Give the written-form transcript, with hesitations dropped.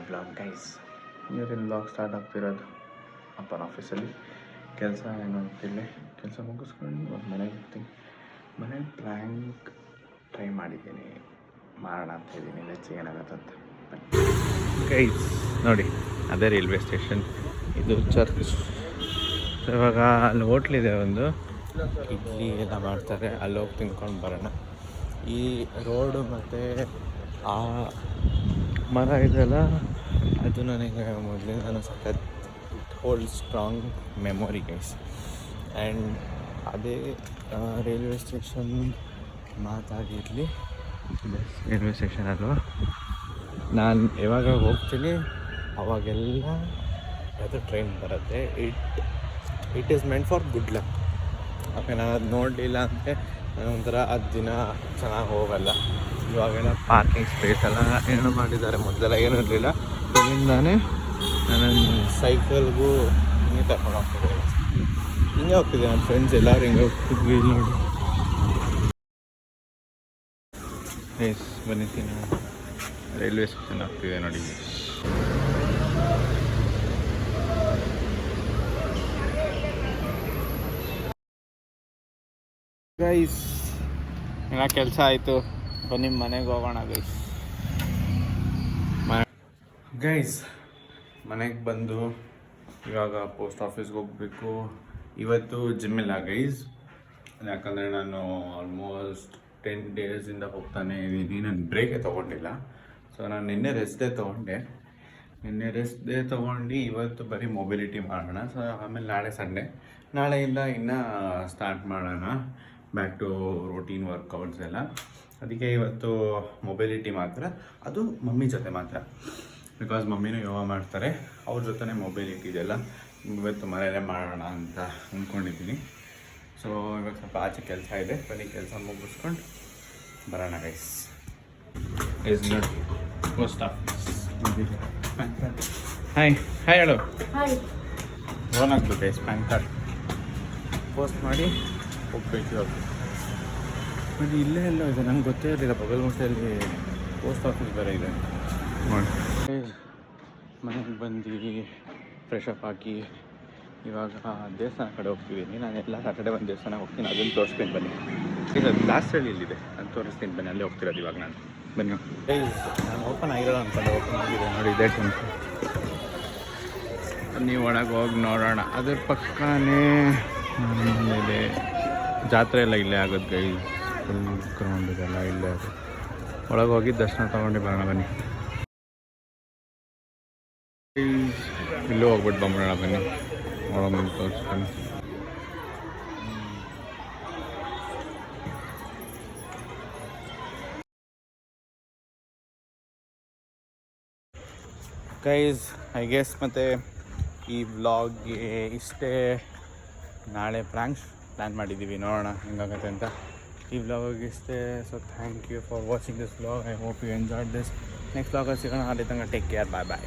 Blog guys. ಇವತ್ತಿನ blog start ಆಗ್ತಿರೋದು ಅಪ್ಪನ ಆಫೀಸಲ್ಲಿ ಕೆಲಸ ಏನು ಅಂತಿಲ್ಲ. ಕೆಲಸ ಮುಗಿಸ್ಕೊಂಡು ಒಂದು ಮನೆಗೆ ಹೋಗ್ತೀನಿ. ಮನೇಲಿ ಪ್ರ್ಯಾಂಕ್ ಟ್ರೈ ಮಾಡಿದ್ದೀನಿ, ಮಾಡೋಣ ಅಂತ ಇದ್ದೀನಿ. ನೆಚ್ಚಿಗೆ ಏನಾಗುತ್ತಂತ ಗೈಸ್ ನೋಡಿ. ಅದೇ ರೈಲ್ವೆ ಸ್ಟೇಷನ್, ಇದು ಚರ್ಚ್. ಇವಾಗ ಅಲ್ಲಿ ಹೋಟ್ಲಿದೆ ಒಂದು, ಇಡ್ಲಿ ಎಲ್ಲ ಮಾಡ್ತಾರೆ, ಅಲ್ಲಿ ಹೋಗಿ ತಿನ್ಕೊಂಡು ಬರೋಣ. ಈ ರೋಡು ಮತ್ತು ಆ ಮರ ಇದೆಲ್ಲ ಅದು ನನಗೆ ಮೊದಲಿಂದ ಸಖತ್ hold strong memory guys. And ಅದೇ ರೈಲ್ವೆ ಸ್ಟೇಷನ್ ಮಾತಾಗಿರಲಿ, ರೈಲ್ವೆ ಸ್ಟೇಷನ್ ಅಲ್ವಾ. ನಾನು ಯಾವಾಗ ಹೋಗ್ತೀನಿ ಅವಾಗೆಲ್ಲ ಅದು ಟ್ರೈನ್ ಬರುತ್ತೆ. It is meant for good luck. Okay, ನಾನು ಅದು ನೋಡಲಿಲ್ಲ ಅಂದರೆ ಒಂಥರ 10 ದಿನ ಚೆನ್ನಾಗಿ ಹೋಗಲ್ಲ. ಇವಾಗೆಲ್ಲ ಪಾರ್ಕಿಂಗ್ ಸ್ಪೇಸ್ ಎಲ್ಲ ಏನೋ ಮಾಡಿದ್ದಾರೆ, ಮೊದಲೆಲ್ಲ ಏನೂ ಇರಲಿಲ್ಲ. ಇಲ್ಲಿಂದಾನೇ ನಾನು ಸೈಕಲ್ಗೂ ಹಿಂಗೆ ತಗೊಂಡು ಹೋಗ್ತಿದ್ದೆ. ಹಿಂಗೆ ಹೋಗ್ತಿದ್ದೆ, ನನ್ನ ಫ್ರೆಂಡ್ಸ್ ಎಲ್ಲರೂ ಹಿಂಗೆ ಹೋಗ್ತಿದ್ವಿ. ಇಲ್ಲಿ ನೋಡಿ ಎಸ್ ಬನ್ನಿತೀನಿ, ರೈಲ್ವೆ ಸ್ಟೇಷನ್ ಆಗ್ತಿದೆ ನೋಡಿ. ಗೈಸ್ ಎಲ್ಲ ಕೆಲಸ ಆಯಿತು, ಬನ್ನಿ ಮನೆಗೆ ಹೋಗೋಣ ಗೈಸ್. ಗೈಸ್ ಮನೆಗೆ ಬಂದು ಇವಾಗ ಪೋಸ್ಟ್ ಆಫೀಸ್ಗೆ ಹೋಗಬೇಕು. ಇವತ್ತು ಜಿಮ್ಮಿಲ್ಲ ಗೈಸ್, ಯಾಕಂದರೆ ನಾನು ಆಲ್ಮೋಸ್ಟ್ 10 ಡೇಸಿಂದ ಹೋಗ್ತಾನೆ ಇದ್ದೀನಿ. ನಾನು ಬ್ರೇಕೇ ತೊಗೊಂಡಿಲ್ಲ. ಸೊ ನಾನು ನಿನ್ನೆ ರೆಸ್ಟ್ ಡೇ ತೊಗೊಂಡು ಇವತ್ತು ಬರೀ ಮೊಬಿಲಿಟಿ ಮಾಡೋಣ. ಸೊ ಆಮೇಲೆ ನಾಳೆ ಸಂಡೇ, ನಾಳೆಯಿಂದ ಇನ್ನೂ ಸ್ಟಾರ್ಟ್ ಮಾಡೋಣ ಬ್ಯಾಕ್ ಟು ರೂಟೀನ್ ವರ್ಕೌಟ್ಸ್ ಎಲ್ಲ. ಅದಕ್ಕೆ ಇವತ್ತು ಮೊಬಿಲಿಟಿ ಮಾತ್ರ, ಅದು ಮಮ್ಮಿ ಜೊತೆ ಮಾತ್ರ, ಬಿಕಾಸ್ ಮಮ್ಮಿನೂ ಯೋಗ ಮಾಡ್ತಾರೆ, ಅವ್ರ ಜೊತೆ ಮೊಬಿಲಿಟಿ ಇದೆಲ್ಲ ಇವತ್ತು ಮನೆಯಲ್ಲೇ ಮಾಡೋಣ ಅಂತ ಅಂದ್ಕೊಂಡಿದ್ದೀನಿ. ಸೊ ಇವಾಗ ಸ್ವಲ್ಪ ಆಚೆ ಕೆಲಸ ಇದೆ, ಬನ್ನಿ ಕೆಲಸ ಮುಗಿಸ್ಕೊಂಡು ಬರೋಣ ಗೈಸ್. ಇಸ್ ನೋಡಿ ಪೋಸ್ಟ್ ಆಫೀಸ್. ಹಾಯ್ ಹೇಳು. ಲೋನ್ ಹಾಕ್ಬೇಕು ಗೈಸ್, ಪ್ಯಾನ್ ಕಾರ್ಡ್ ಪೋಸ್ಟ್ ಮಾಡಿ ಹೋಗ್ಬೇಕು ಇವಾಗ. ಬಟ್ ಇಲ್ಲೇ ಎಲ್ಲ ಇದೆ, ನಂಗೆ ಗೊತ್ತೇ ಇರಲಿಲ್ಲ ಬಗಲ್ಮುಟ್ಟೆಯಲ್ಲಿ ಪೋಸ್ಟ್ ಆಫೀಸ್ ಬೇರೆ ಇದೆ ನೋಡಿ. ಮನೆಗೆ ಬಂದು ಫ್ರೆಶ್ ಅಪ್ ಹಾಕಿ ಇವಾಗ ದೇವಸ್ಥಾನ ಕಡೆ ಹೋಗ್ತಿದ್ದೀನಿ. ನಾನು ಎಲ್ಲ ಸಾಟರ್ಡೆ ಒಂದು ದೇವಸ್ಥಾನ ಹೋಗ್ತೀನಿ, ಅದನ್ನು ತೋರಿಸ್ತೀನಿ ಬನ್ನಿ. ಇದು ಲಾಸ್ಟ್ ಇಲ್ಲಿದೆ, ಅದು ತೋರಿಸ್ತೀನಿ ಬನ್ನಿ. ಅಲ್ಲೇ ಹೋಗ್ತಿರೋದು ಇವಾಗ ನಾನು. ಬನ್ನಿ. ನಾನು ಓಪನ್ ಆಗಿರೋದು ಅಂದ್ಕೊಂಡು ಓಪನ್ ಆಗಿದೆ ನೋಡಿ, ಇದೇ ಟೆಂಪಲ್. ನೀವು ಒಳಗೆ ಹೋಗಿ ನೋಡೋಣ. ಅದ್ರ ಪಕ್ಕನೇ ಇದೆ ಜಾತ್ರೆ ಎಲ್ಲ ಇಲ್ಲೇ ಆಗೋದು ಗೈ. ಫುಲ್ ಗ್ರೌಂಡ್ ಇದೆಲ್ಲ ಇಲ್ಲೇ ಆಗೋದು. ಒಳಗೆ ಹೋಗಿ ದರ್ಶನ ತೊಗೊಂಡು ಬರೋಣ ಬನ್ನಿ. ಇಲ್ಲೂ ಹೋಗ್ಬಿಟ್ಟು ಬಂದ್ಬಿಡೋಣ ಬನ್ನಿ, ಒಳಗೆ ತೋರಿಸ್ತೀನಿ. ಗೈಸ್ ಐ ಗೆಸ್ ಮತ್ತು ಈ ವ್ಲಾಗ್ಗೆ ಇಷ್ಟೇ. ನಾಳೆ ಪ್ಲ್ಯಾನ್ ಮಾಡಿದ್ದೀವಿ, ನೋಡೋಣ ಹೆಂಗಾಗತ್ತೆ ಅಂತ. ಈ ವ್ಲಾಗ್ ಇಷ್ಟೇ. So thank you for watching this vlog. I hope you enjoyed this. Next ವ್ಲಾಗಲ್ಲಿ ಸಿಗೋಣ. ಅಲ್ಲಿ ತನಕ ಟೇಕ್ ಕೇರ್, ಬಾಯ್ ಬಾಯ್.